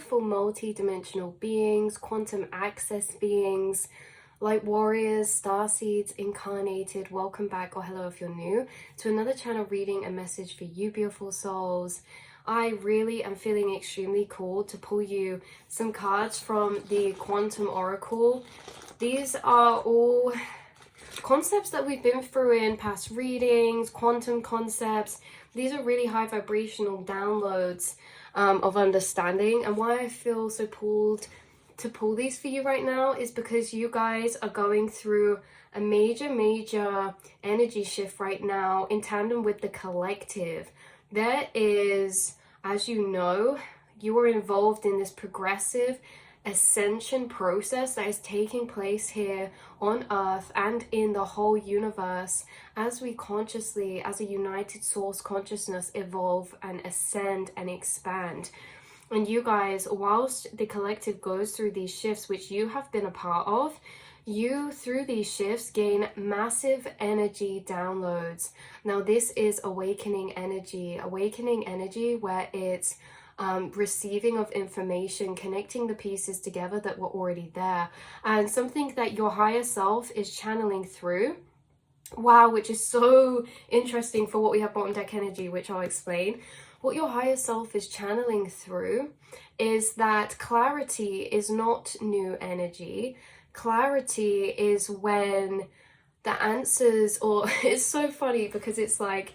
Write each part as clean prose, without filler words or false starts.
beautiful multi-dimensional beings, quantum access beings, light warriors, starseeds, incarnated. Welcome back, or hello if you're new, to another channel reading a message for you beautiful souls. I really am feeling extremely called to pull you some cards from the Quantum Oracle. These are all concepts that we've been through in past readings, quantum concepts. These are really high vibrational downloads of understanding, and why I feel so pulled to pull these for you right now is because you guys are going through a major energy shift right now in tandem with the collective. There is, as you know, you are involved in this progressive ascension process that is taking place here on Earth and in the whole universe as we consciously, as a united source consciousness, evolve and ascend and expand. And you guys, whilst the collective goes through these shifts, which you have been a part of, you through these shifts gain massive energy downloads. Now this is awakening energy where it's receiving of information, connecting the pieces together that were already there, and something that your higher self is channeling through. Wow, which is so interesting for what we have bottom deck energy, which I'll explain. What your higher self is channeling through is that clarity is not new energy. Clarity is when the answers, or it's so funny because it's like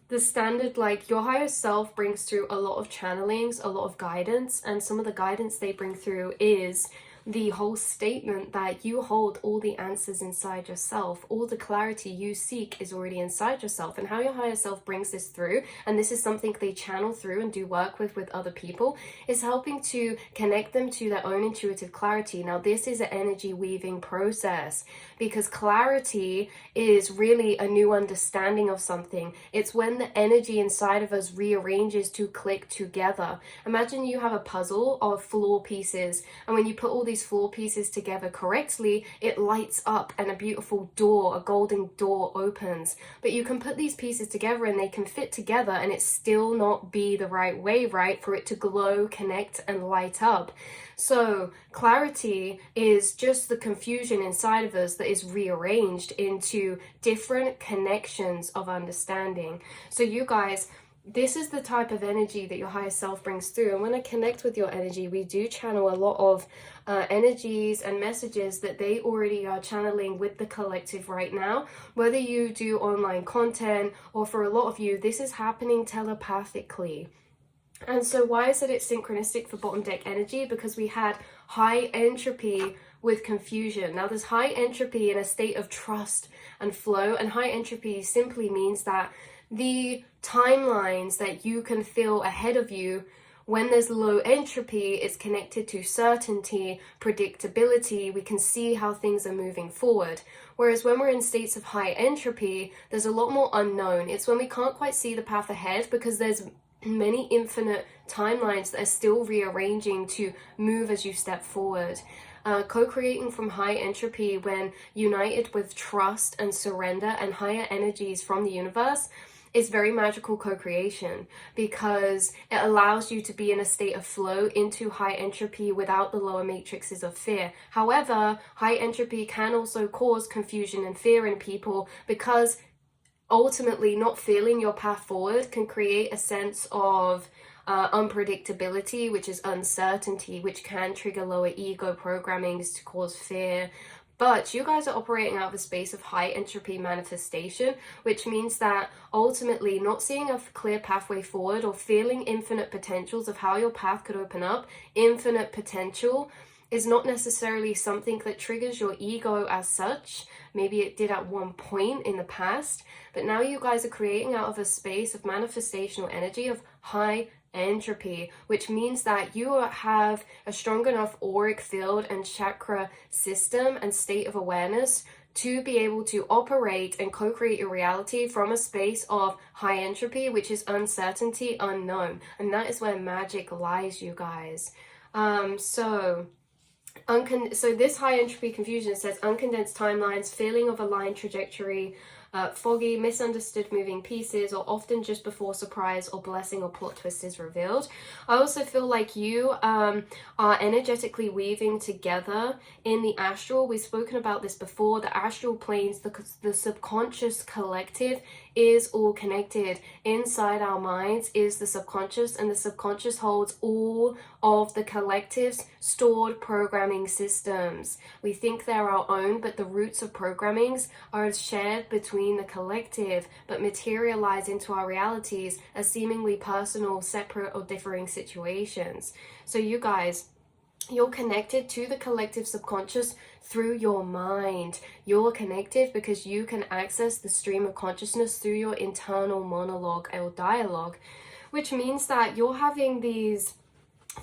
the standard, like your higher self brings through a lot of channelings, a lot of guidance, and some of the guidance they bring through is the whole statement that you hold all the answers inside yourself. All the clarity you seek is already inside yourself. And how your higher self brings this through, and this is something they channel through and do work with other people, is helping to connect them to their own intuitive clarity. Now this is an energy weaving process, because clarity is really a new understanding of something. It's when the energy inside of us rearranges to click together. Imagine you have a puzzle of floor pieces, and when you put all these floor pieces together correctly, it lights up and a beautiful door, a golden door, opens. But you can put these pieces together and they can fit together and it still not be the right way, right, for it to glow, connect, and light up. So clarity is just the confusion inside of us that is rearranged into different connections of understanding. So you guys, this is the type of energy that your higher self brings through. And when I connect with your energy, we do channel a lot of energies and messages that they already are channeling with the collective right now. Whether you do online content, or for a lot of you, this is happening telepathically. And so why I said it's synchronistic for bottom deck energy, because we had high entropy with confusion. Now there's high entropy in a state of trust and flow, and high entropy simply means that the timelines that you can feel ahead of you, when there's low entropy, it's connected to certainty, predictability. We can see how things are moving forward. Whereas when we're in states of high entropy, there's a lot more unknown. It's when we can't quite see the path ahead, because there's many infinite timelines that are still rearranging to move as you step forward. Co-creating from high entropy, when united with trust and surrender and higher energies from the universe, is very magical co-creation, because it allows you to be in a state of flow into high entropy without the lower matrices of fear. However, high entropy can also cause confusion and fear in people, because ultimately not feeling your path forward can create a sense of unpredictability, which is uncertainty, which can trigger lower ego programmings to cause fear. But you guys are operating out of a space of high entropy manifestation, which means that ultimately not seeing a clear pathway forward, or feeling infinite potentials of how your path could open up, infinite potential, is not necessarily something that triggers your ego as such. Maybe it did at one point in the past, but now you guys are creating out of a space of manifestational energy of high entropy, which means that you have a strong enough auric field and chakra system and state of awareness to be able to operate and co-create your reality from a space of high entropy, which is uncertainty, unknown. And that is where magic lies, you guys. So this high entropy confusion says uncondensed timelines, feeling of aligned trajectory, foggy, misunderstood moving pieces, or often just before surprise or blessing or plot twist is revealed. I also feel like you are energetically weaving together in the astral. We've spoken about this before. The astral planes, the subconscious collective is all connected. Inside our minds is the subconscious, and the subconscious holds all of the collective's stored programming systems. We think they're our own, but the roots of programmings are shared between the collective, but materialize into our realities as seemingly personal, separate, or differing situations. So you guys, you're connected to the collective subconscious through your mind. You're connected because you can access the stream of consciousness through your internal monologue or dialogue, which means that you're having these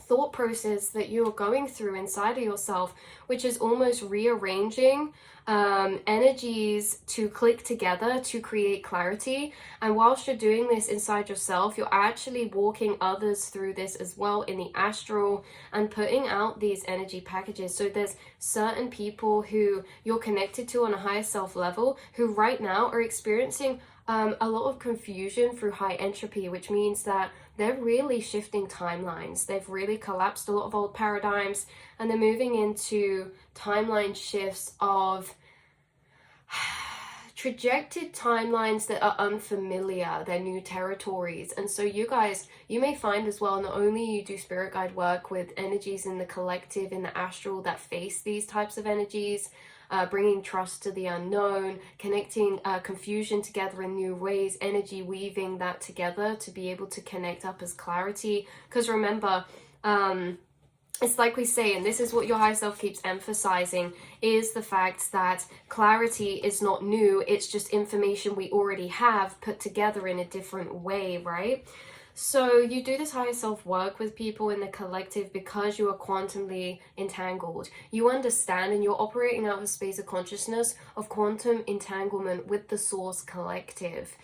thought process that you're going through inside of yourself, which is almost rearranging energies to click together to create clarity. And whilst you're doing this inside yourself, you're actually walking others through this as well in the astral and putting out these energy packages. So there's certain people who you're connected to on a higher self level who right now are experiencing a lot of confusion through high entropy, which means that they're really shifting timelines. They've really collapsed a lot of old paradigms, and they're moving into timeline shifts of trajected timelines that are unfamiliar. They're new territories. And so you guys, you may find as well, not only you do spirit guide work with energies in the collective, in the astral that face these types of energies, bringing trust to the unknown, connecting confusion together in new ways, energy weaving that together to be able to connect up as clarity. Because remember, it's like we say, and this is what your higher self keeps emphasizing, is the fact that clarity is not new. It's just information we already have put together in a different way, right? So you do this higher self work with people in the collective because you are quantumly entangled. You understand and you're operating out of a space of consciousness of quantum entanglement with the source collective.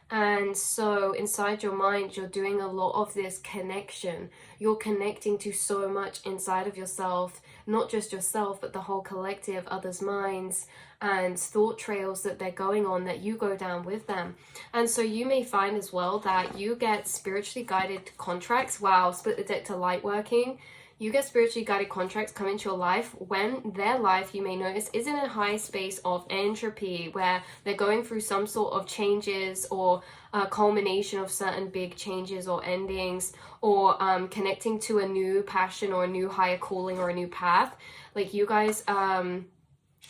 And so inside your mind, you're doing a lot of this connection. You're connecting to so much inside of yourself, not just yourself, but the whole collective, others' minds and thought trails that they're going on that you go down with them. And so you may find as well that you get spiritually guided contracts. Wow, split the deck to light working. You get spiritually guided contracts come into your life when their life, you may notice, is in a high space of entropy, where they're going through some sort of changes or a culmination of certain big changes or endings, or connecting to a new passion or a new higher calling or a new path. Like you guys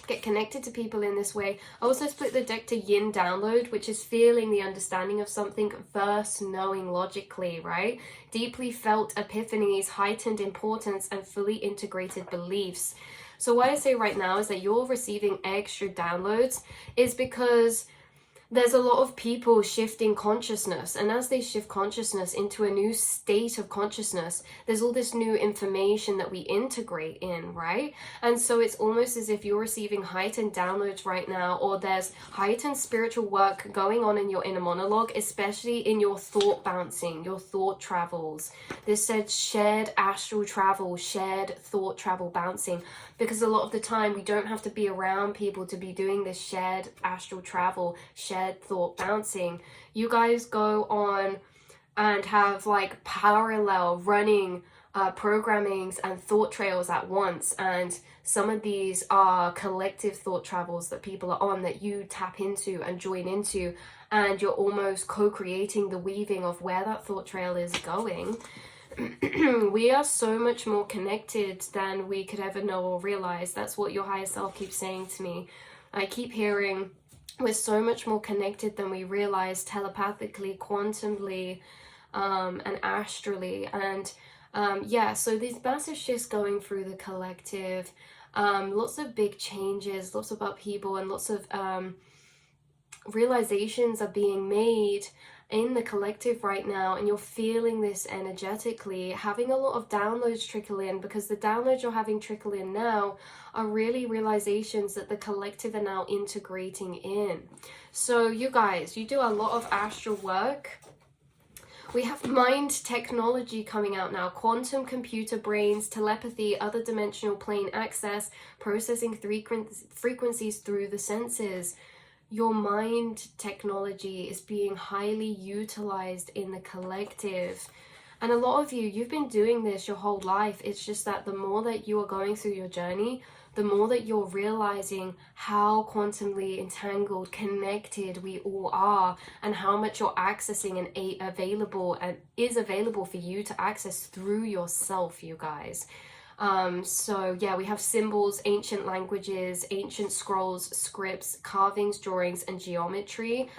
get connected to people in this way. I also split the deck to yin download, which is feeling the understanding of something versus knowing logically, right? Deeply felt epiphanies, heightened importance, and fully integrated beliefs. So what I say right now is that you're receiving extra downloads is because there's a lot of people shifting consciousness, and as they shift consciousness into a new state of consciousness, there's all this new information that we integrate in, right? And so it's almost as if you're receiving heightened downloads right now, or there's heightened spiritual work going on in your inner monologue, especially in your thought bouncing, your thought travels. This said shared astral travel, shared thought travel bouncing, because a lot of the time we don't have to be around people to be doing this shared astral travel, shared thought bouncing. You guys go on and have like parallel running programmings and thought trails at once, and some of these are collective thought travels that people are on that you tap into and join into, and you're almost co-creating the weaving of where that thought trail is going. We are so much more connected than we could ever know or realize. That's what your higher self keeps saying to me. I keep hearing we're so much more connected than we realize, telepathically, quantumly, and astrally. And yeah, so these massive shifts going through the collective, lots of big changes, lots of upheaval, and lots of realizations are being made in the collective right now, and you're feeling this energetically, having a lot of downloads trickle in, because the downloads you're having trickle in now are really realizations that the collective are now integrating in. So you guys, you do a lot of astral work. We have mind technology coming out now, quantum computer brains, telepathy, other dimensional plane access, processing frequencies through the senses. your mind technology is being highly utilized in the collective. And a lot of you, you've been doing this your whole life. It's just that the more that you are going through your journey, the more that you're realizing how quantumly entangled, connected we all are, and how much you're accessing and available and is available for you to access through yourself, you guys. So yeah, we have symbols, ancient languages, ancient scrolls, scripts, carvings, drawings, and geometry.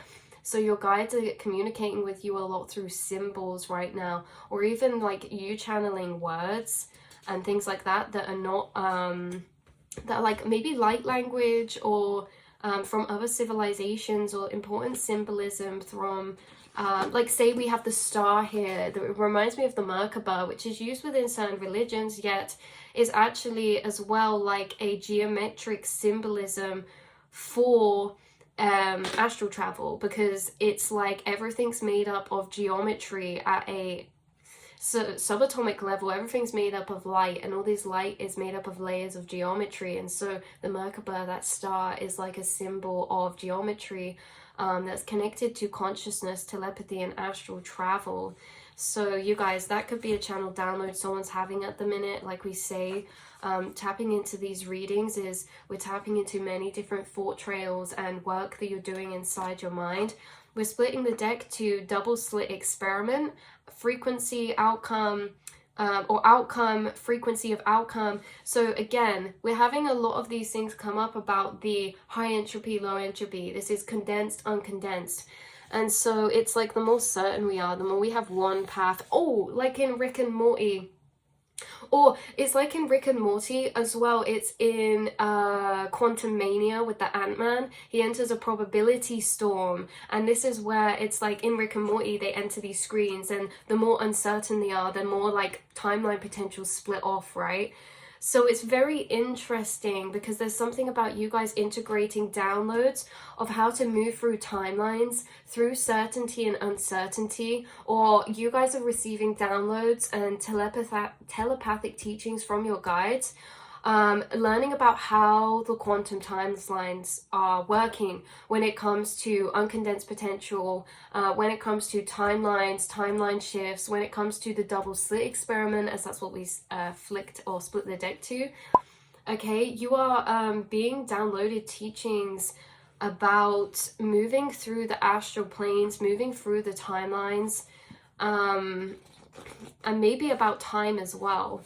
So your guides are communicating with you a lot through symbols right now, or even like you channeling words and things like that that are not that are like maybe light language, or from other civilizations, or important symbolism from like, say we have the star here that reminds me of the Merkaba, which is used within certain religions, yet is actually as well like a geometric symbolism for astral travel, because it's like everything's made up of geometry at a subatomic level. Everything's made up of light, and all this light is made up of layers of geometry. And so the Merkaba, that star, is like a symbol of geometry that's connected to consciousness, telepathy, and astral travel. So you guys, that could be a channel download someone's having at the minute. Like we say, tapping into these readings is we're tapping into many different thought trails and work that you're doing inside your mind. We're splitting the deck to double slit experiment, frequency, outcome, or outcome, frequency of outcome. So again, we're having a lot of these things come up about the high entropy, low entropy. This is condensed, uncondensed. And so it's like the more certain we are, the more we have one path. Oh, like in Rick and Morty. Or it's like in Rick and Morty as well. It's in Quantum Mania with the Ant-Man. He enters a probability storm. And this is where it's like in Rick and Morty, they enter these screens. And the more uncertain they are, the more like timeline potentials split off, right? So it's very interesting because there's something about you guys integrating downloads of how to move through timelines, through certainty and uncertainty, or you guys are receiving downloads and telepathic teachings from your guides, learning about how the quantum timelines are working when it comes to uncondensed potential, when it comes to timelines, timeline shifts, when it comes to the double slit experiment, as that's what we flicked or split the deck to. Okay, you are being downloaded teachings about moving through the astral planes, moving through the timelines, and maybe about time as well.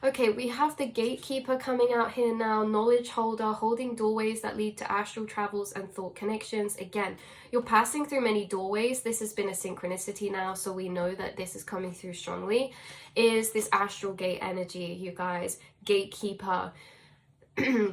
Okay, we have the gatekeeper coming out here now, knowledge holder, holding doorways that lead to astral travels and thought connections. Again, you're passing through many doorways. This has been a synchronicity now, so we know that this is coming through strongly. Is this astral gate energy, you guys, gatekeeper.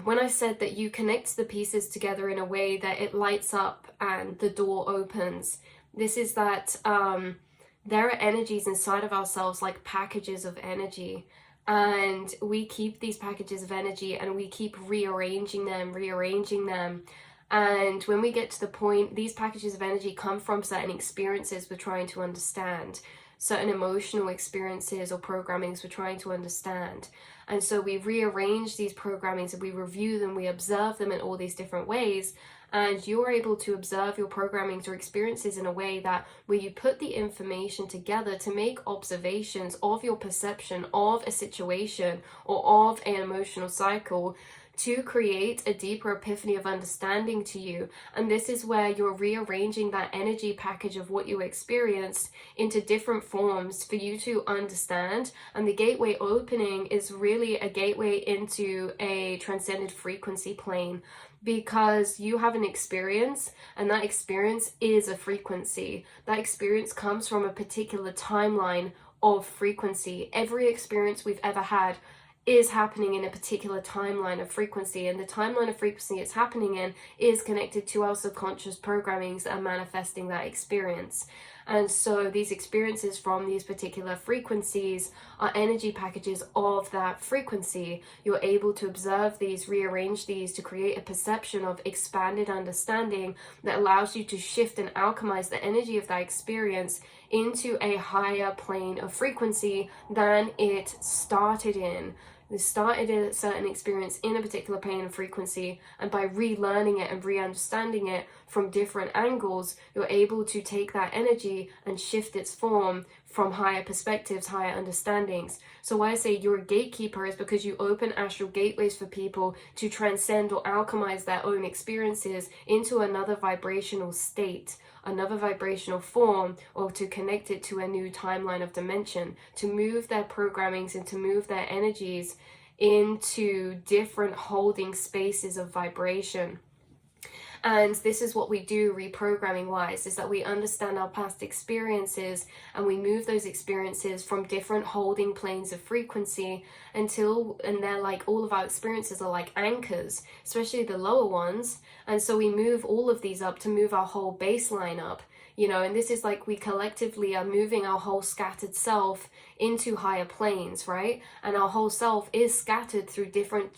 When I said that you connect the pieces together in a way that it lights up and the door opens, this is that there are energies inside of ourselves, like packages of energy. And we keep these packages of energy and we keep rearranging them. And when we get to the point, these packages of energy come from certain experiences we're trying to understand, certain emotional experiences or programmings we're trying to understand. And so we rearrange these programmings and we review them, we observe them in all these different ways. And you're able to observe your programmings or experiences in a way that where you put the information together to make observations of your perception of a situation or of an emotional cycle to create a deeper epiphany of understanding to you. And this is where you're rearranging that energy package of what you experienced into different forms for you to understand. And the gateway opening is really a gateway into a transcended frequency plane, because you have an experience and that experience is a frequency. That experience comes from a particular timeline of frequency. Every experience we've ever had is happening in a particular timeline of frequency, and the timeline of frequency it's happening in is connected to our subconscious programmings that are manifesting that experience. And so these experiences from these particular frequencies are energy packages of that frequency. You're able to observe these, rearrange these to create a perception of expanded understanding that allows you to shift and alchemize the energy of that experience into a higher plane of frequency than it started in. They started a certain experience in a particular plane and frequency, and by relearning it and re-understanding it from different angles, you're able to take that energy and shift its form from higher perspectives, higher understandings. So why I say you're a gatekeeper is because you open astral gateways for people to transcend or alchemize their own experiences into another vibrational state, another vibrational form, or to connect it to a new timeline of dimension, to move their programmings and to move their energies into different holding spaces of vibration. And this is what we do reprogramming wise, is that we understand our past experiences and we move those experiences from different holding planes of frequency and they're like, all of our experiences are like anchors, especially the lower ones. And so we move all of these up to move our whole baseline up. And this is like we collectively are moving our whole scattered self into higher planes, right? And our whole self is scattered through different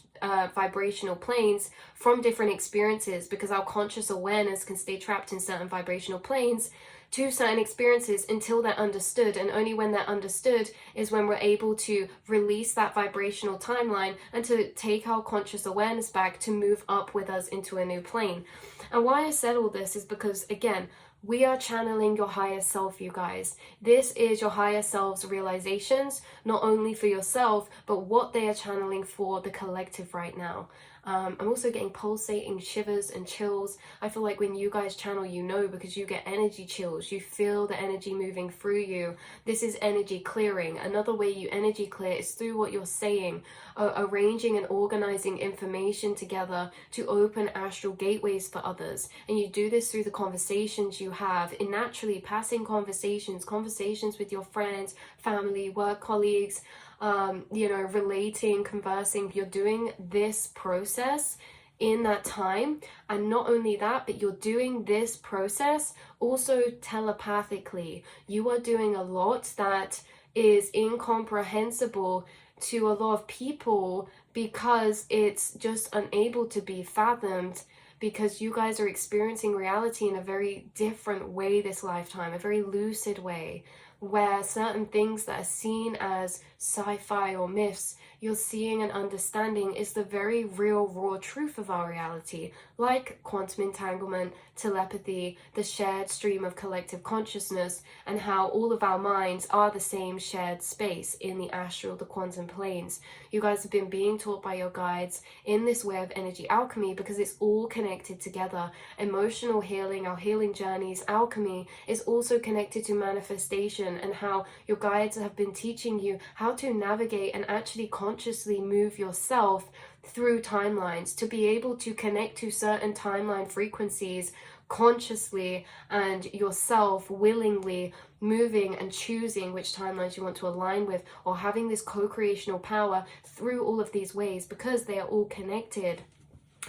vibrational planes from different experiences, because our conscious awareness can stay trapped in certain vibrational planes to certain experiences until they're understood. And only when they're understood is when we're able to release that vibrational timeline and to take our conscious awareness back to move up with us into a new plane. And why I said all this is because, again, we are channeling your higher self, you guys. This is your higher self's realizations, not only for yourself, but what they are channeling for the collective right now. I'm also getting pulsating shivers and chills. I feel like when you guys channel, because you get energy chills. You feel the energy moving through you. This is energy clearing. Another way you energy clear is through what you're saying, arranging and organizing information together to open astral gateways for others. And you do this through the conversations you have, in naturally passing conversations with your friends, family, work colleagues, relating, conversing. You're doing this process in that time. And not only that, but you're doing this process also telepathically. You are doing a lot that is incomprehensible to a lot of people because it's just unable to be fathomed, because you guys are experiencing reality in a very different way this lifetime, a very lucid way, where certain things that are seen as sci-fi or myths, you're seeing and understanding is the very real, raw truth of our reality, like quantum entanglement, telepathy, the shared stream of collective consciousness, and how all of our minds are the same shared space in the astral, the quantum planes. You guys have been being taught by your guides in this way of energy alchemy because it's all connected together. Emotional healing, our healing journeys, alchemy is also connected to manifestation, and how your guides have been teaching you how to navigate and actually consciously move yourself through timelines to be able to connect to certain timeline frequencies consciously, and yourself willingly moving and choosing which timelines you want to align with, or having this co-creational power through all of these ways because they are all connected.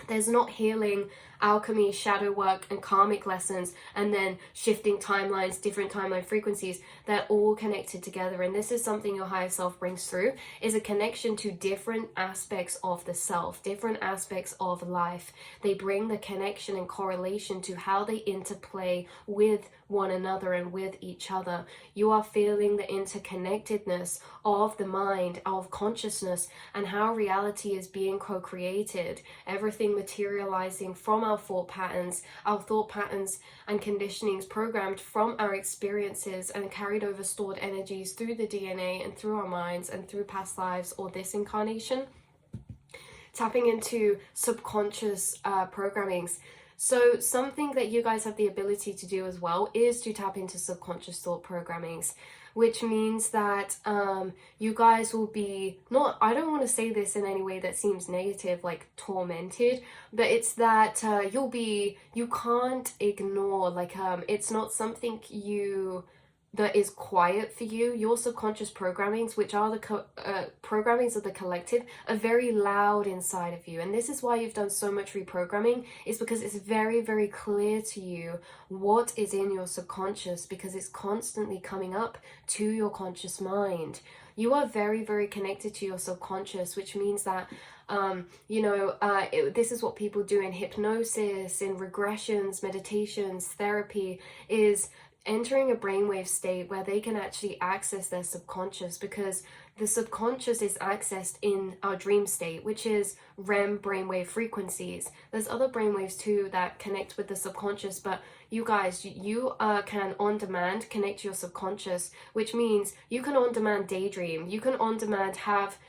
There's not healing, alchemy, shadow work, and karmic lessons, and then shifting timelines, different timeline frequencies. They're all connected together. And this is something your higher self brings through, is a connection to different aspects of the self, different aspects of life. They bring the connection and correlation to how they interplay with one another and with each other. You are feeling the interconnectedness of the mind, of consciousness, and how reality is being co-created. Everything materializing from our thought patterns and conditionings programmed from our experiences and carried over stored energies through the DNA and through our minds and through past lives or this incarnation. Tapping into subconscious programmings. So something that you guys have the ability to do as well is to tap into subconscious thought programmings, which means that you guys will be not, I don't want to say this in any way that seems negative, like tormented, but it's that you can't ignore, like it's not something that is quiet for you. Your subconscious programmings, which are the programmings of the collective, are very loud inside of you. And this is why you've done so much reprogramming, is because it's very, very clear to you what is in your subconscious, because it's constantly coming up to your conscious mind. You are very, very connected to your subconscious, which means that this is what people do in hypnosis, in regressions, meditations, therapy, is entering a brainwave state where they can actually access their subconscious, because the subconscious is accessed in our dream state, which is REM brainwave frequencies. There's other brainwaves too that connect with the subconscious, but you guys, you can on demand connect to your subconscious, which means you can on demand daydream, you can on demand have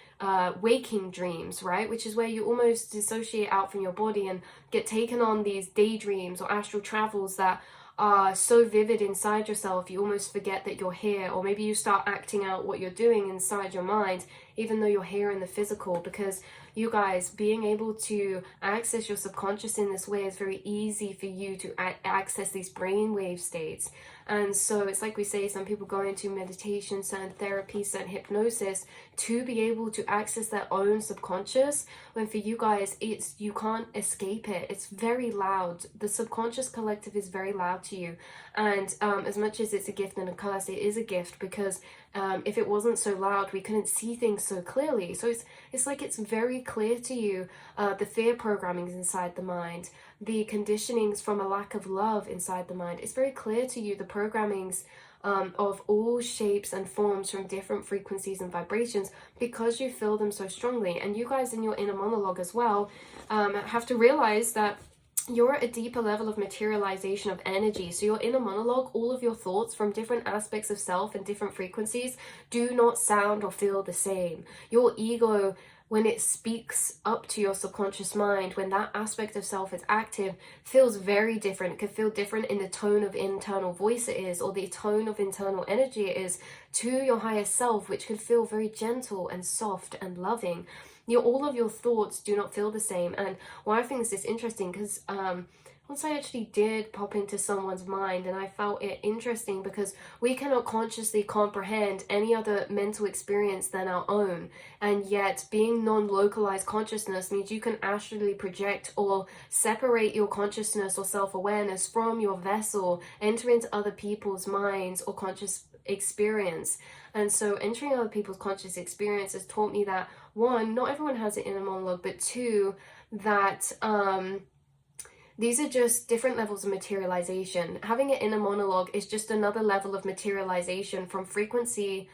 waking dreams, right? Which is where you almost dissociate out from your body and get taken on these daydreams or astral travels that are so vivid inside yourself you almost forget that you're here, or maybe you start acting out what you're doing inside your mind even though you're here in the physical. Because you guys, being able to access your subconscious in this way is very easy for you to access these brainwave states. And so it's like we say, some people go into meditation, certain therapy, certain hypnosis to be able to access their own subconscious, when for you guys, it's, you can't escape it. It's very loud. The subconscious collective is very loud to you. And as much as it's a gift and a curse, it is a gift, because if it wasn't so loud, we couldn't see things so clearly. So it's like it's very clear to you, the fear programmings inside the mind, the conditionings from a lack of love inside the mind. It's very clear to you, the programmings of all shapes and forms from different frequencies and vibrations, because you feel them so strongly. And you guys in your inner monologue as well have to realize that you're at a deeper level of materialization of energy. So your inner monologue, all of your thoughts from different aspects of self and different frequencies do not sound or feel the same. Your ego, when it speaks up to your subconscious mind, when that aspect of self is active, feels very different. It could feel different in the tone of internal voice it is, or the tone of internal energy it is, to your higher self, which could feel very gentle and soft and loving. All of your thoughts do not feel the same. And why I think this is interesting, because once I actually did pop into someone's mind, and I felt it interesting, because we cannot consciously comprehend any other mental experience than our own. And yet being non-localized consciousness means you can astrally project or separate your consciousness or self-awareness from your vessel, enter into other people's minds or conscious experience. And so entering other people's conscious experience has taught me that, one, not everyone has an inner monologue, but two, that these are just different levels of materialization. Having an inner monologue is just another level of materialization from frequency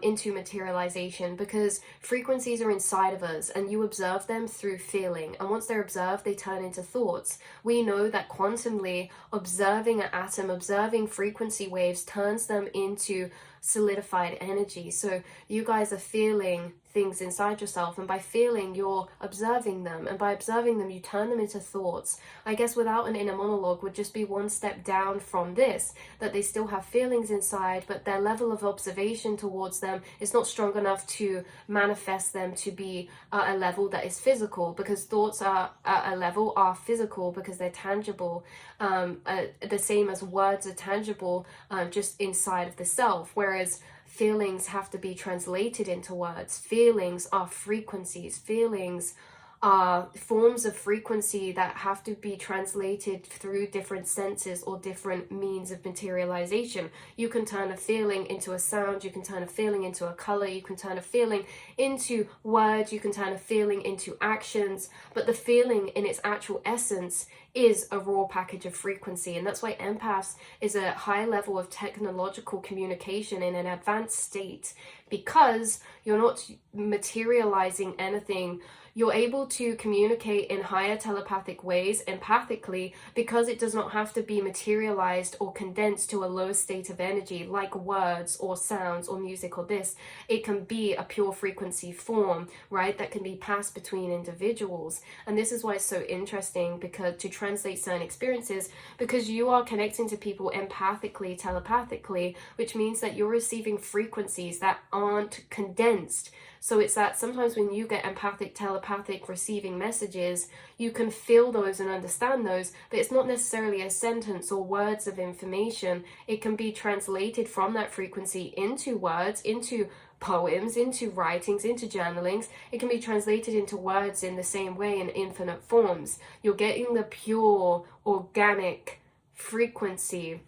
into materialization, because frequencies are inside of us and you observe them through feeling, and once they're observed, they turn into thoughts. We know that quantumly, observing an atom, observing frequency waves, turns them into solidified energy. So you guys are feeling things inside yourself, and by feeling, you're observing them, and by observing them, you turn them into thoughts. I guess without an inner monologue would just be one step down from this, that they still have feelings inside, but their level of observation towards them is not strong enough to manifest them to be at a level that is physical, because thoughts are at a level are physical because they're tangible, the same as words are tangible, just inside of the self, whereas feelings have to be translated into words. Feelings are frequencies. Feelings are forms of frequency that have to be translated through different senses or different means of materialization. You can turn a feeling into a sound, you can turn a feeling into a color, you can turn a feeling into words, you can turn a feeling into actions, but the feeling in its actual essence is a raw package of frequency. And that's why empaths is a high level of technological communication in an advanced state, because you're not materializing anything. You're able to communicate in higher telepathic ways, empathically, because it does not have to be materialized or condensed to a low state of energy like words or sounds or music or this. It can be a pure frequency form, right, that can be passed between individuals. And this is why it's so interesting, because to translate certain experiences, because you are connecting to people empathically, telepathically, which means that you're receiving frequencies that aren't condensed. So it's that sometimes when you get empathic, telepathic receiving messages, you can feel those and understand those, but it's not necessarily a sentence or words of information. It can be translated from that frequency into words, into poems, into writings, into journalings. It can be translated into words in the same way in infinite forms. You're getting the pure, organic frequency.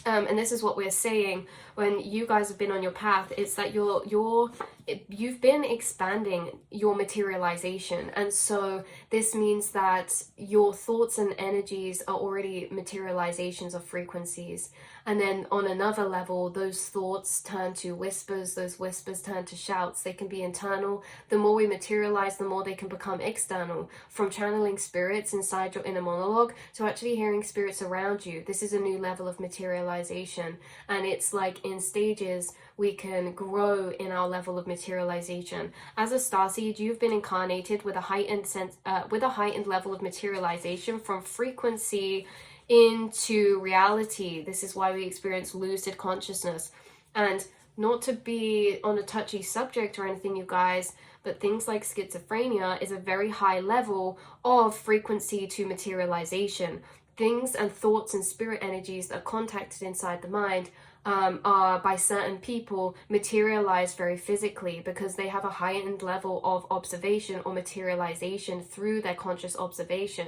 And this is what we're saying when you guys have been on your path, it's that you've been expanding your materialization. And so this means that your thoughts and energies are already materializations of frequencies. And then on another level, those thoughts turn to whispers, those whispers turn to shouts. They can be internal. The more we materialize, the more they can become external. From channeling spirits inside your inner monologue to actually hearing spirits around you. This is a new level of materialization. And it's like in stages, we can grow in our level of materialization. As a starseed, you've been incarnated with a heightened level of materialization from frequency into reality. This is why we experience lucid consciousness. And not to be on a touchy subject or anything, you guys, but things like schizophrenia is a very high level of frequency to materialization. Things and thoughts and spirit energies that are contacted inside the mind are by certain people materialized very physically because they have a heightened level of observation or materialization through their conscious observation.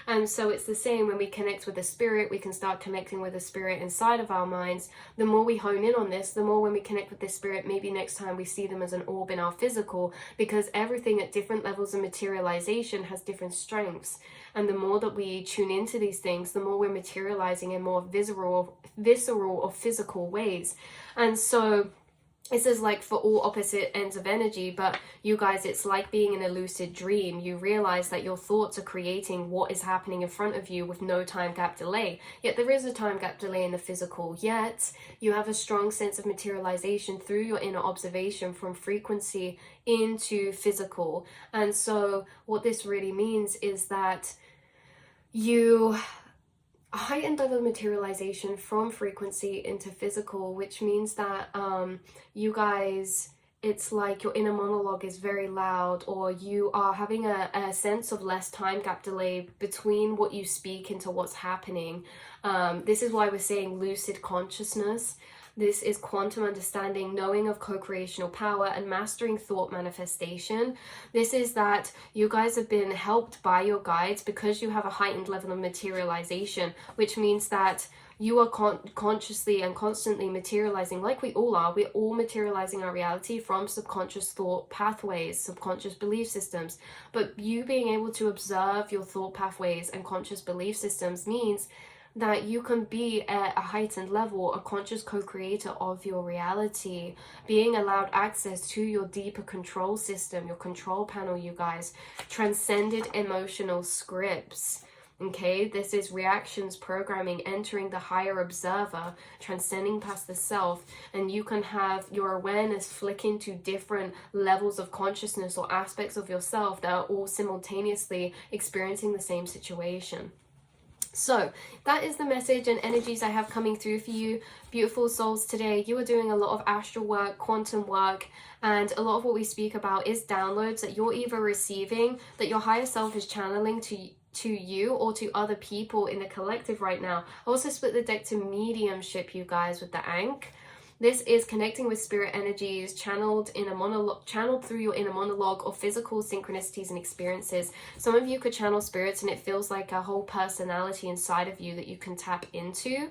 And so it's the same when we connect with the spirit, we can start connecting with the spirit inside of our minds. The more we hone in on this, the more when we connect with this spirit, maybe next time we see them as an orb in our physical, because everything at different levels of materialization has different strengths. And the more that we tune into these things, the more we're materializing in more visceral or physical ways. And so this is like for all opposite ends of energy, but you guys, it's like being in a lucid dream. You realize that your thoughts are creating what is happening in front of you with no time gap delay. Yet there is a time gap delay in the physical, yet you have a strong sense of materialization through your inner observation from frequency into physical. And so what this really means is that you a heightened level of materialization from frequency into physical, which means that you guys, it's like your inner monologue is very loud, or you are having a sense of less time gap delay between what you speak into what's happening. This is why we're saying lucid consciousness. This is quantum understanding, knowing of co-creational power, and mastering thought manifestation. This is that you guys have been helped by your guides because you have a heightened level of materialization, which means that you are consciously and constantly materializing, like we all are. We're all materializing our reality from subconscious thought pathways, subconscious belief systems. But you being able to observe your thought pathways and conscious belief systems means that you can be at a heightened level, a conscious co-creator of your reality, being allowed access to your deeper control system, your control panel, you guys, transcended emotional scripts. Okay, this is reactions programming, entering the higher observer, transcending past the self, and you can have your awareness flicking to different levels of consciousness or aspects of yourself that are all simultaneously experiencing the same situation. So that is the message and energies I have coming through for you, beautiful souls. Today you are doing a lot of astral work, quantum work, and a lot of what we speak about is downloads that you're either receiving, that your higher self is channeling to you or to other people in the collective right now. I also split the deck to mediumship, you guys, with the Ankh. This is connecting with spirit energies channeled through your inner monologue, or physical synchronicities and experiences. Some of you could channel spirits and it feels like a whole personality inside of you that you can tap into.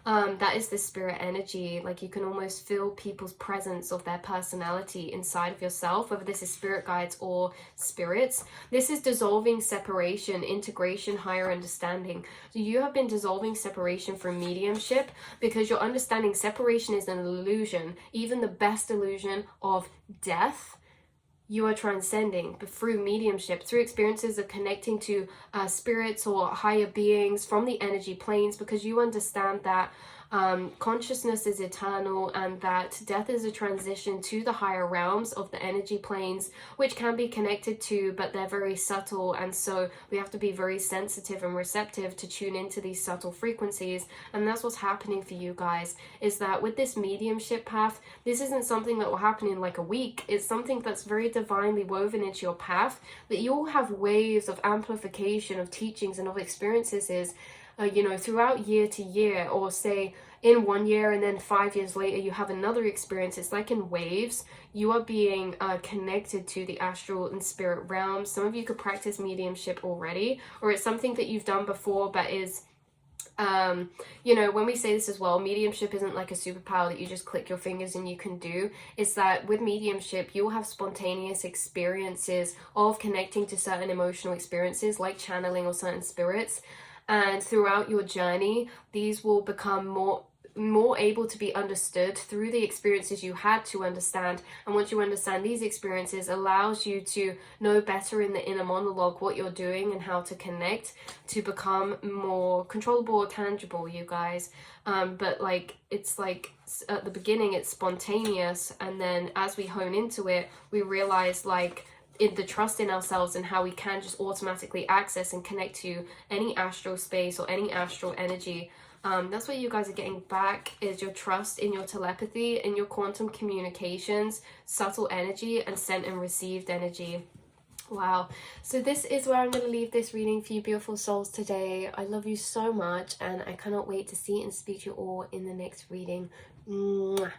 That is the spirit energy. Like you can almost feel people's presence of their personality inside of yourself, whether this is spirit guides or spirits. This is dissolving separation, integration, higher understanding. So you have been dissolving separation from mediumship because you're understanding separation is an illusion, even the best illusion of death. You are transcending, but through mediumship, through experiences of connecting to spirits or higher beings from the energy planes, because you understand that consciousness is eternal and that death is a transition to the higher realms of the energy planes, which can be connected to, but they're very subtle, and so we have to be very sensitive and receptive to tune into these subtle frequencies. And that's what's happening for you guys, is that with this mediumship path, this isn't something that will happen in like a week. It's something that's very divinely woven into your path, that you'll have waves of amplification of teachings and of experiences throughout year to year, or say in 1 year and then 5 years later you have another experience. It's like in waves. You are being connected to the astral and spirit realms. Some of you could practice mediumship already, or it's something that you've done before but is You know, when we say this as well, mediumship isn't like a superpower that you just click your fingers and you can do. It's that with mediumship, you'll have spontaneous experiences of connecting to certain emotional experiences like channeling or certain spirits. And throughout your journey, these will become more able to be understood through the experiences you had to understand. And once you understand these experiences, allows you to know better in the inner monologue what you're doing and how to connect to become more controllable or tangible, you guys. But like, it's like at the beginning it's spontaneous, and then as we hone into it, we realize like the trust in ourselves and how we can just automatically access and connect to any astral space or any astral energy. That's what you guys are getting back, is your trust in your telepathy, in your quantum communications, subtle energy, and sent and received energy. Wow. So this is where I'm going to leave this reading for you beautiful souls today. I love you so much, and I cannot wait to see and speak to you all in the next reading. Mwah.